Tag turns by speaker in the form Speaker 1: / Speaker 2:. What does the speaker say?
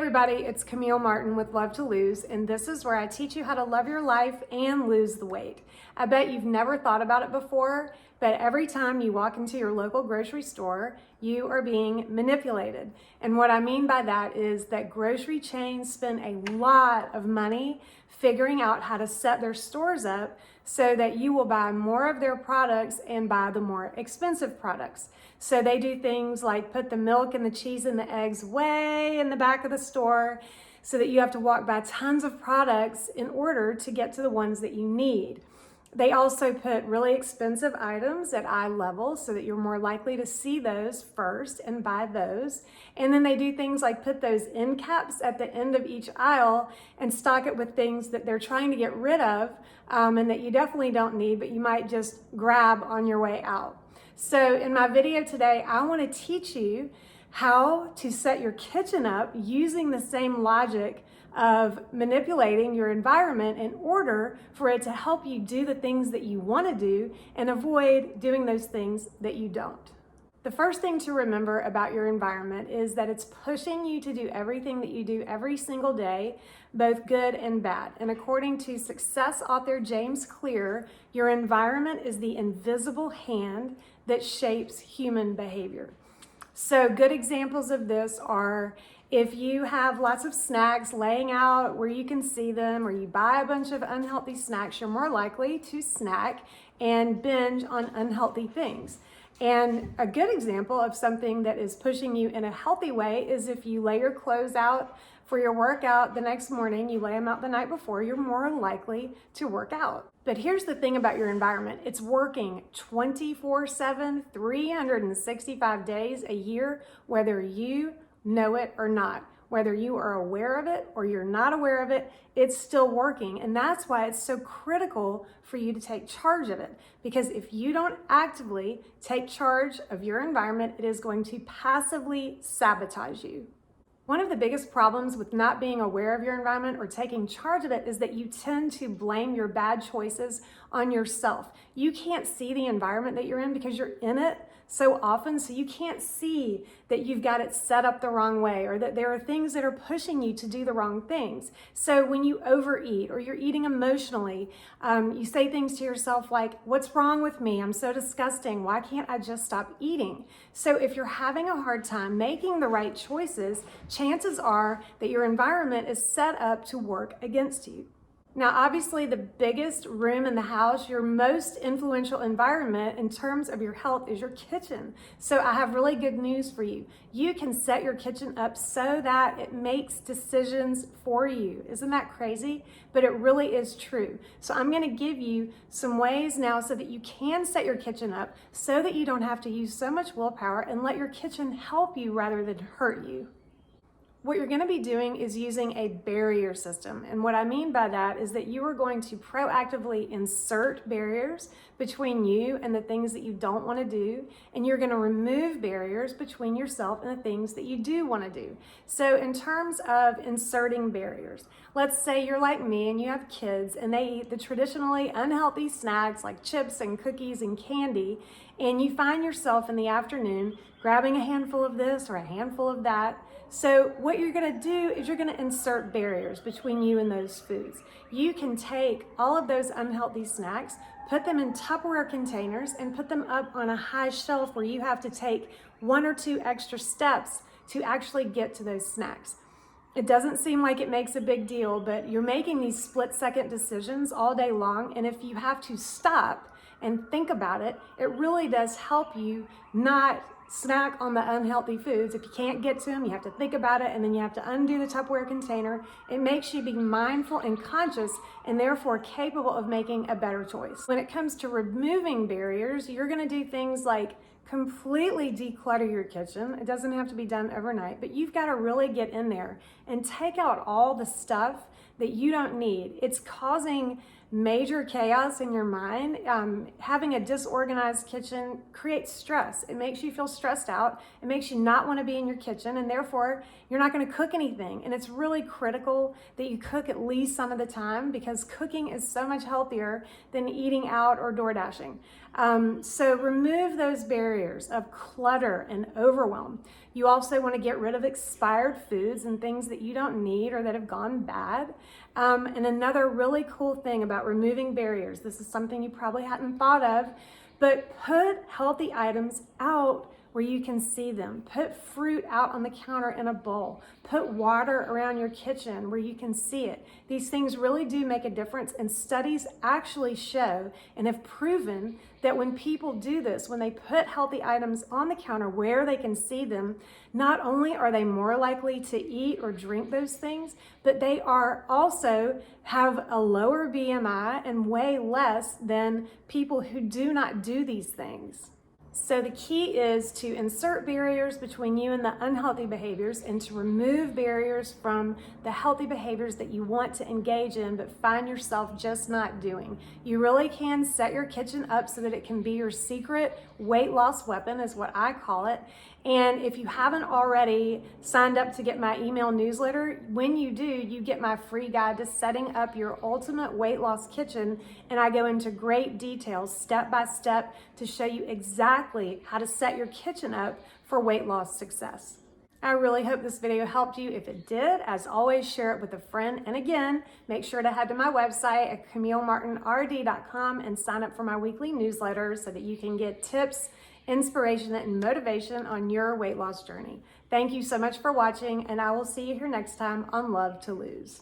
Speaker 1: everybody, it's Camille Martin with Love to Lose, and this is where I teach you how to love your life and lose the weight. I bet you've never thought about it before, but every time you walk into your local grocery store, you are being manipulated. And what I mean by that is that grocery chains spend a lot of money figuring out how to set their stores up so that you will buy more of their products and buy the more expensive products. So they do things like put the milk and the cheese and the eggs way in the back of the store so that you have to walk by tons of products in order to get to the ones that you need. They also put really expensive items at eye level so that you're more likely to see those first and buy those. And then they do things like put those end caps at the end of each aisle and stock it with things that they're trying to get rid of and that you definitely don't need, but you might just grab on your way out. So in my video today, I want to teach you how to set your kitchen up using the same logic of manipulating your environment in order for it to help you do the things that you want to do and avoid doing those things that you don't. The first thing to remember about your environment is that it's pushing you to do everything that you do every single day, both good and bad. And according to success author James Clear, your environment is the invisible hand that shapes human behavior. So good examples of this are if you have lots of snacks laying out where you can see them, or you buy a bunch of unhealthy snacks, you're more likely to snack and binge on unhealthy things. And a good example of something that is pushing you in a healthy way is if you lay your clothes out for your workout the next morning, you lay them out the night before, you're more likely to work out. But here's the thing about your environment. It's working 24/7, 365 days a year, whether you know it or not. Whether you are aware of it or you're not aware of it, it's still working. And that's why it's so critical for you to take charge of it. Because if you don't actively take charge of your environment, it is going to passively sabotage you. One of the biggest problems with not being aware of your environment or taking charge of it is that you tend to blame your bad choices on yourself. You can't see the environment that you're in because you're in it so often, so you can't see that you've got it set up the wrong way or that there are things that are pushing you to do the wrong things. So when you overeat or you're eating emotionally, you say things to yourself like, what's wrong with me? I'm so disgusting. Why can't I just stop eating? So if you're having a hard time making the right choices, chances are that your environment is set up to work against you. Now, obviously, the biggest room in the house, your most influential environment in terms of your health is your kitchen. So I have really good news for you. You can set your kitchen up so that it makes decisions for you. Isn't that crazy? But it really is true. So I'm going to give you some ways now so that you can set your kitchen up so that you don't have to use so much willpower and let your kitchen help you rather than hurt you. What you're going to be doing is using a barrier system. And what I mean by that is that you are going to proactively insert barriers between you and the things that you don't want to do. And you're going to remove barriers between yourself and the things that you do want to do. So in terms of inserting barriers, let's say you're like me and you have kids and they eat the traditionally unhealthy snacks like chips and cookies and candy. And you find yourself in the afternoon grabbing a handful of this or a handful of that. So what you're going to do is you're going to insert barriers between you and those foods. You can take all of those unhealthy snacks, put them in Tupperware containers, and put them up on a high shelf where you have to take 1 or 2 extra steps to actually get to those snacks. It doesn't seem like it makes a big deal, but you're making these split-second decisions all day long, and if you have to stop and think about it, it really does help you not snack on the unhealthy foods. If you can't get to them, you have to think about it, and then you have to undo the Tupperware container. It makes you be mindful and conscious and therefore capable of making a better choice. When it comes to removing barriers, you're going to do things like completely declutter your kitchen. It doesn't have to be done overnight, but you've got to really get in there and take out all the stuff that you don't need. It's causing major chaos in your mind. Having a disorganized kitchen creates stress. It makes you feel stressed out. It makes you not want to be in your kitchen, and therefore you're not going to cook anything. And it's really critical that you cook at least some of the time, because cooking is so much healthier than eating out or door dashing. So remove those barriers of clutter and overwhelm. You also want to get rid of expired foods and things that you don't need or that have gone bad. And another really cool thing about removing barriers, this is something you probably hadn't thought of, but put healthy items out where you can see them. Put fruit out on the counter in a bowl. Put water around your kitchen where you can see it. These things really do make a difference, and studies actually show and have proven that when people do this, when they put healthy items on the counter where they can see them, not only are they more likely to eat or drink those things, but they are also have a lower BMI and weigh less than people who do not do these things. So the key is to insert barriers between you and the unhealthy behaviors, and to remove barriers from the healthy behaviors that you want to engage in but find yourself just not doing. You really can set your kitchen up so that it can be your secret weight loss weapon, is what I call it. And if you haven't already signed up to get my email newsletter, when you do, you get my free guide to setting up your ultimate weight loss kitchen. And I go into great details, step by step, to show you exactly how to set your kitchen up for weight loss success. I really hope this video helped you. If it did, as always, share it with a friend. And again, make sure to head to my website at CamilleMartinRD.com and sign up for my weekly newsletter so that you can get tips, inspiration, and motivation on your weight loss journey. Thank you so much for watching, and I will see you here next time on Love to Lose.